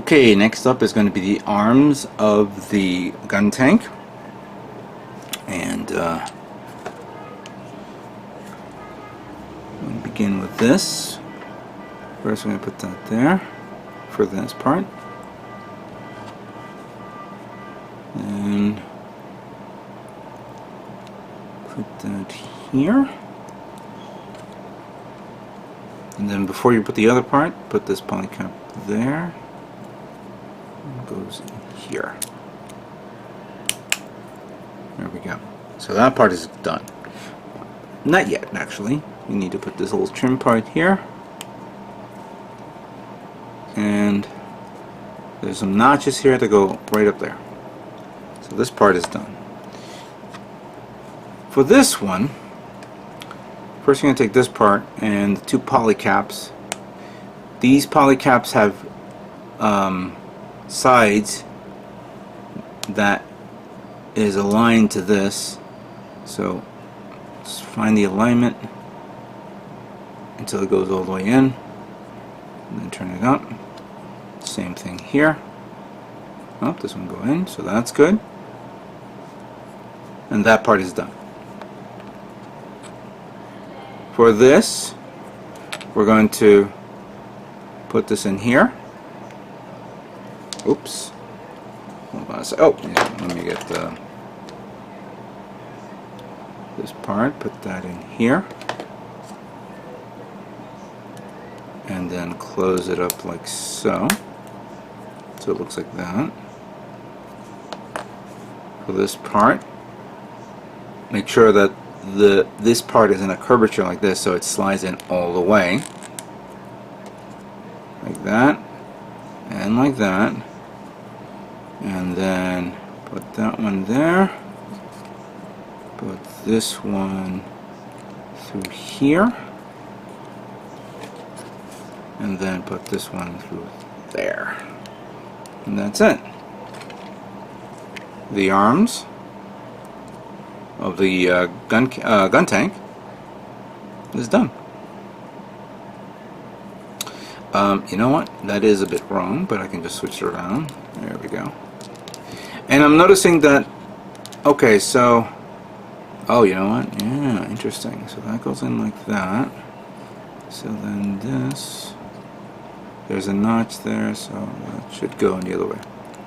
Okay, next up is going to be the arms of the gun tank, and we'll begin with this. First we're going to put that there for this part, and put that here, and then before you put the other part, put this polycap there. Goes in here. There we go. So that part is done. Not yet, actually. We need to put this little trim part here, and there's some notches here that go right up there. So this part is done. For this one, first we're going to take this part and the two polycaps. These polycaps have sides that is aligned to this, so just find the alignment until it goes all the way in, and then turn it up. Same thing here. Oh, this one go in, so that's good, and that part is done. For this, we're going to put this in here. Oops. Hold on a sec. Oh, yeah, let me get this part, put that in here, and then close it up like so. So it looks like that. For this part, make sure that this part is in a curvature like this, so it slides in all the way. Like that, and like that. And then put that one there, put this one through here, and then put this one through there, and that's it. The arms of the gun tank is done. You know what? That is a bit wrong, but I can just switch it around. There we go. And I'm noticing that, okay, so, oh, you know what? Yeah, interesting. So that goes in like that. So then this, there's a notch there, so that should go in the other way.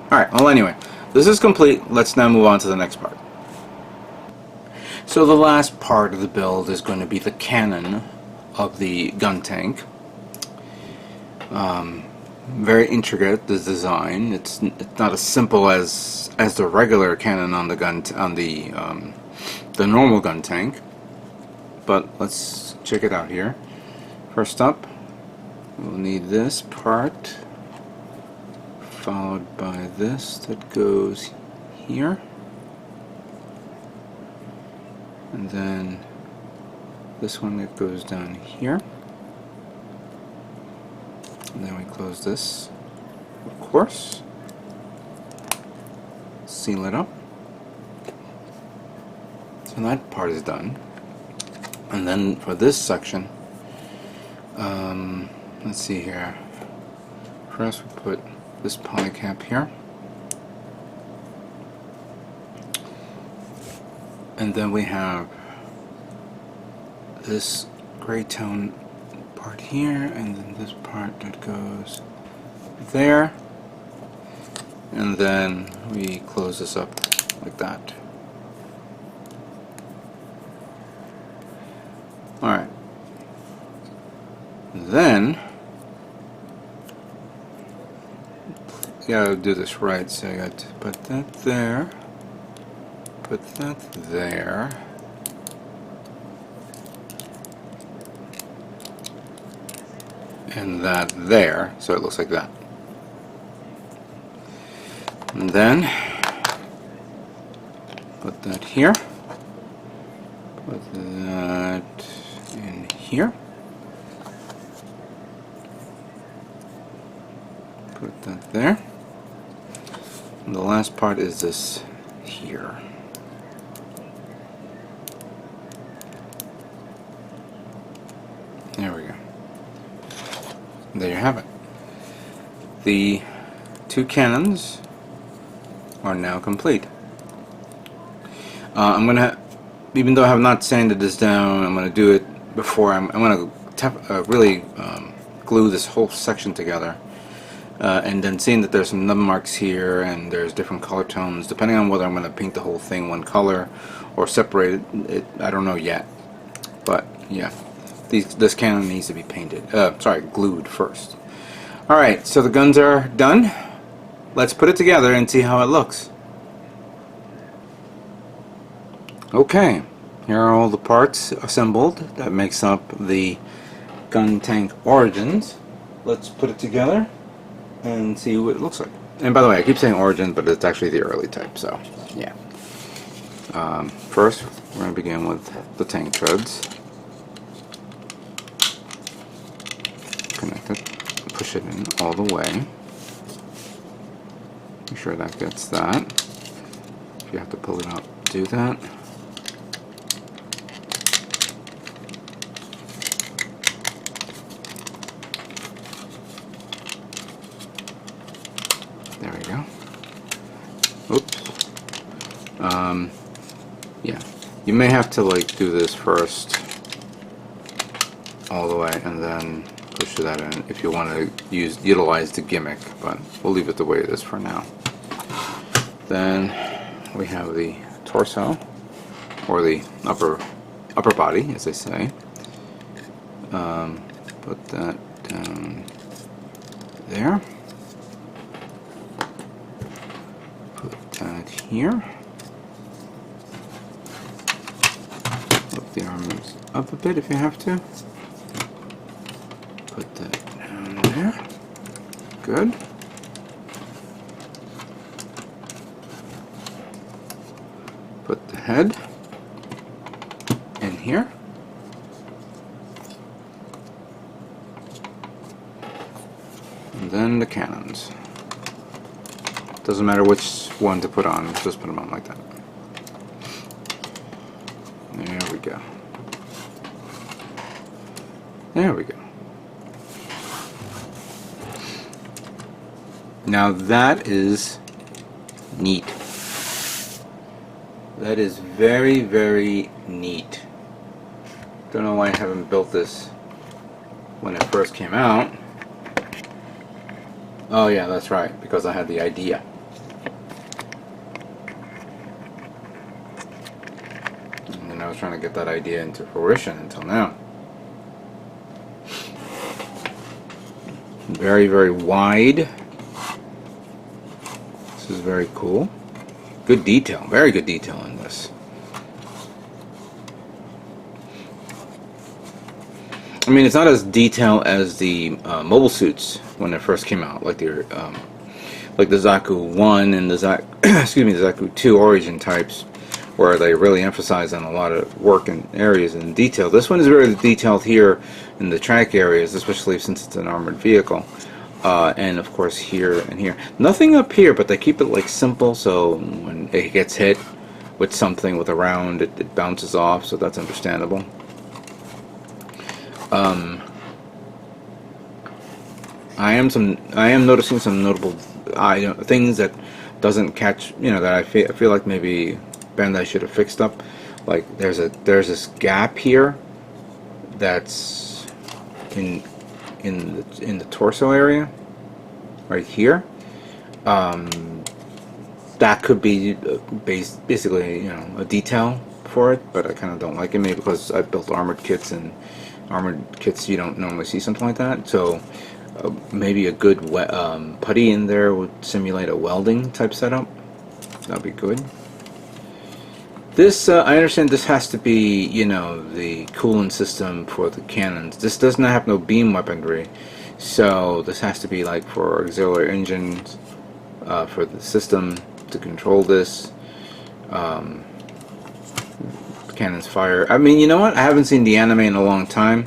Alright, well anyway, this is complete. Let's now move on to the next part. So the last part of the build is going to be the cannon of the gun tank. Very intricate, the design. It's not as simple as the regular cannon on the the normal gun tank. But let's check it out here. First up, we'll need this part, followed by this that goes here, and then this one that goes down here. And then we close this, of course, seal it up. So that part is done. And then for this section, let's see here. First we put this polycap here, and then we have this gray tone part here, and then this part that goes there, and then we close this up like that. Alright, then you gotta do this right, so I got to put that there, put that there, and that there, so it looks like that. And then put that here, put that in here, put that there, and the last part is this here. There we go. There you have it. The 2 cannons are now complete. I'm gonna, even though I have not sanded this down, I'm gonna do it before I'm gonna really glue this whole section together. And then seeing that there's some number marks here and there's different color tones, depending on whether I'm going to paint the whole thing one color or separate it, I don't know yet. But yeah, this cannon needs to be painted, glued first. Alright, so the guns are done. Let's put it together and see how it looks. Okay, here are all the parts assembled that makes up the gun tank Origins. Let's put it together and see what it looks like. And by the way, I keep saying Origin, but it's actually the early type, so yeah. First, we're going to begin with the tank treads. Connect it, push it in all the way. Make sure that gets that. If you have to pull it out, do that. There we go. Oops. Yeah. You may have to like do this first all the way and then push that in if you want to utilize the gimmick, but we'll leave it the way it is for now. Then we have the torso, or the upper body, as they say. Put that down there. Put that here. Lift the arms up a bit if you have to. Put that down there. Good. Put the head in here. And then the cannons. Doesn't matter which one to put on, just put them on like that. There we go. There we go. Now that is neat. That is very, very neat. Don't know why I haven't built this when it first came out. Oh yeah, that's right, because I had the idea. And then I was trying to get that idea into fruition until now. Very, very wide. This is very cool. Good detail, very good detail in this. I mean, it's not as detailed as the mobile suits when it first came out, like the Zaku 1 and the Zaku 2 Origin types, where they really emphasize on a lot of work and areas and detail. This one is very detailed here in the track areas, especially since it's an armored vehicle. And of course here and here. Nothing up here, but they keep it like simple, so when it gets hit with something with a round, it bounces off, so that's understandable. I am noticing some notable things that doesn't catch, that I feel like maybe Bandai should have fixed up. Like there's this gap here that's in the torso area, right here. That could be basically a detail for it, but I kind of don't like it. Maybe because I built armored kits, and armored kits you don't normally see something like that. So maybe a good putty in there would simulate a welding type setup. That'd be good. This, I understand this has to be, the coolant system for the cannons. This does not have no beam weaponry, so this has to be like for auxiliary engines, for the system to control this. Cannons fire. I mean, you know what? I haven't seen the anime in a long time.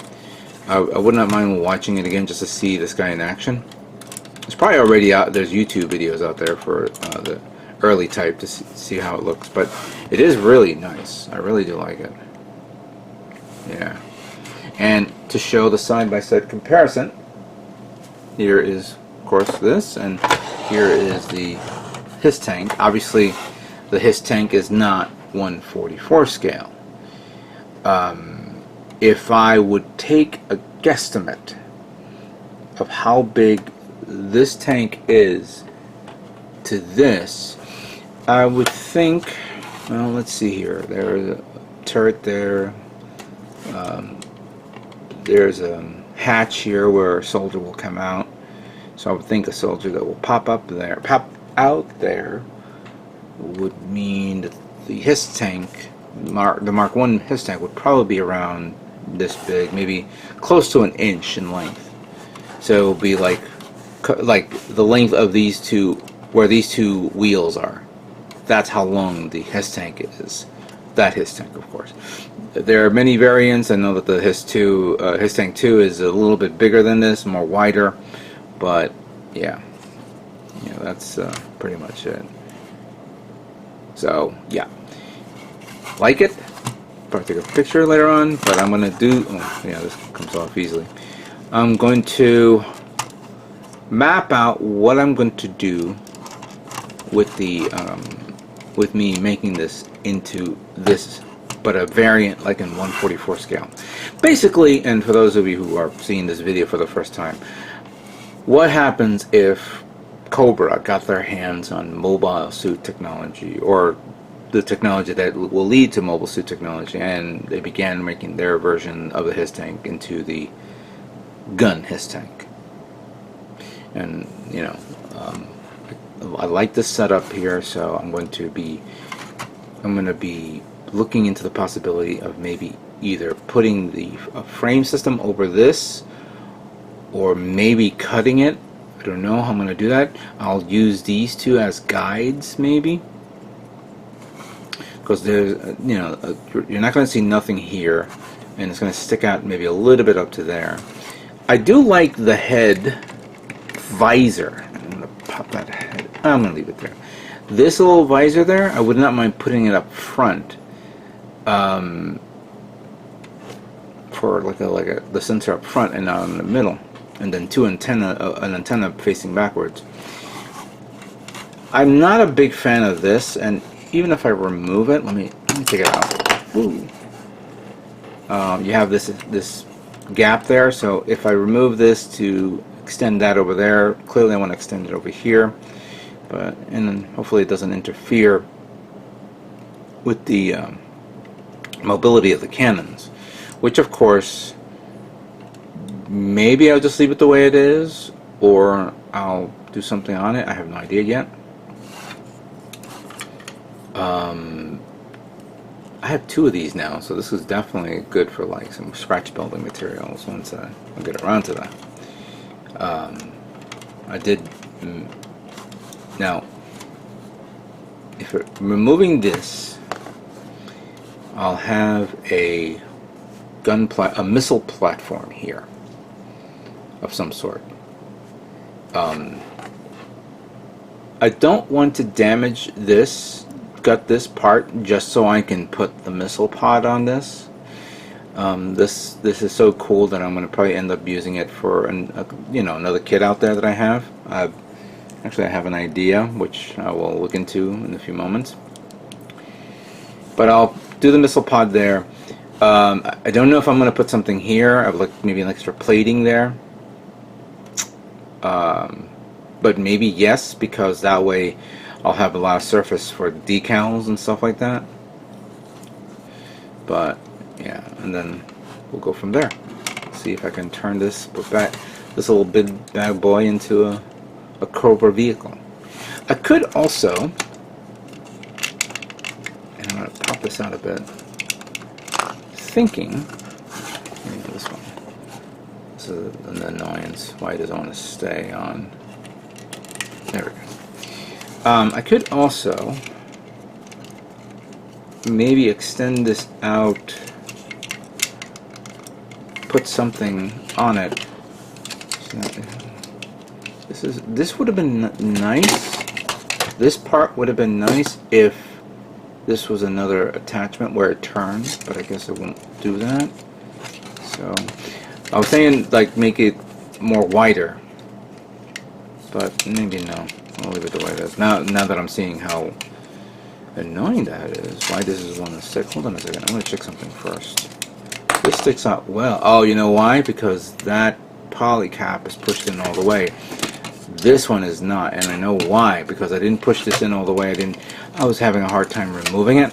I would not mind watching it again just to see this guy in action. It's probably already out. There's YouTube videos out there for the early type to see how it looks, but it is really nice. I really do like it. Yeah. And to show the side-by-side comparison, here is of course this, and here is the GundamCustoms. Obviously, the GundamCustoms is not 1/44 scale. If I would take a guesstimate of how big this tank is to this, I would think, well, let's see here. There's a turret there. There's a hatch here where a soldier will come out. So I would think a soldier that will pop out there would mean that the GundamCustoms, the Mark 1 GundamCustoms would probably be around this big, maybe close to an inch in length. So it will be like the length of these two, where these two wheels are. That's how long the GundamCustoms is. That GundamCustoms, of course. There are many variants. I know that the GundamCustoms 2 is a little bit bigger than this, more wider, but yeah, that's pretty much it. So yeah, like it. Probably take a picture later on, but I'm gonna do. Oh, yeah, this comes off easily. I'm going to map out what I'm going to do with the with me making this into this, but a variant like in 1/44 scale. Basically, and for those of you who are seeing this video for the first time, what happens if Cobra got their hands on mobile suit technology, or the technology that will lead to mobile suit technology, and they began making their version of the GundamCustoms into the GunHissTank? And I like this setup here, so I'm going to be looking into the possibility of maybe either putting the frame system over this, or maybe cutting it. I don't know how I'm going to do that. I'll use these two as guides, maybe, because there's you're not going to see nothing here, and it's going to stick out maybe a little bit up to there. I do like the head visor. I'm going to pop that head. I'm going to leave it there. This little visor there, I would not mind putting it up front, for the sensor up front and not in the middle, and then an antenna facing backwards. I'm not a big fan of this, and even if I remove it, let me take it out. Ooh. You have this gap there, so if I remove this to extend that over there, clearly I want to extend it over here, and then hopefully it doesn't interfere with the mobility of the cannons, which of course maybe I'll just leave it the way it is, or I'll do something on it. I have no idea yet. I have two of these now, so this is definitely good for like some scratch building materials once I'll get around to that. I did now. If removing this, I'll have a missile platform here of some sort. I don't want to damage this, gut this part, just so I can put the missile pod on this. This is so cool that I'm going to probably end up using it for another kit out there that I have. Actually, I have an idea which I will look into in a few moments. But I'll do the missile pod there. I don't know if I'm going to put something here. I would like maybe an extra plating there. But maybe yes, because that way I'll have a lot of surface for decals and stuff like that. But yeah, and then we'll go from there. See if I can turn this little bad boy into a Cobra vehicle. I could also, and I'm going to pop this out a bit, thinking, this one, this is an annoyance, why it doesn't want to stay on. There we go. I could also maybe extend this out, put something on it. This would have been nice. This part would have been nice if this was another attachment where it turns, but I guess it won't do that. So I was saying like make it more wider, but maybe no. I'll leave it the way it is. Now that I'm seeing how annoying that is, why this is one to stick. Hold on a second, I'm going to check something first. This sticks out well. Oh, you know why? Because that poly cap is pushed in all the way. This one is not, and I know why. Because I didn't push this in all the way. I was having a hard time removing it.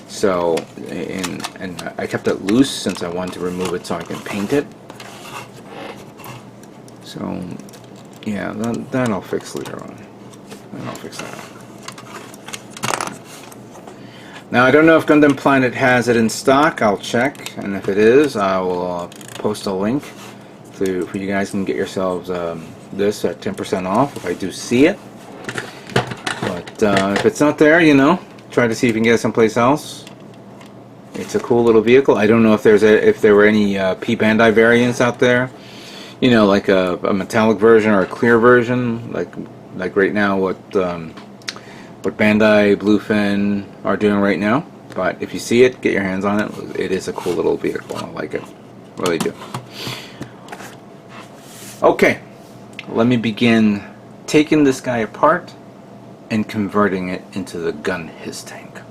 So, and I kept it loose since I wanted to remove it so I can paint it. So, yeah, that I'll fix later on. I'll fix that. Now, I don't know if Gundam Planet has it in stock. I'll check, and if it is, I will post a link for you guys can get yourselves this at 10% off if I do see it. But if it's not there, you know, try to see if you can get it someplace else. It's a cool little vehicle. I don't know if there were any P Bandai variants out there. You know, like a metallic version or a clear version, like right now what Bandai Bluefin are doing right now. But if you see it, get your hands on it. It is a cool little vehicle. I like it, really do. Okay, let me begin taking this guy apart and converting it into the GunHissTank.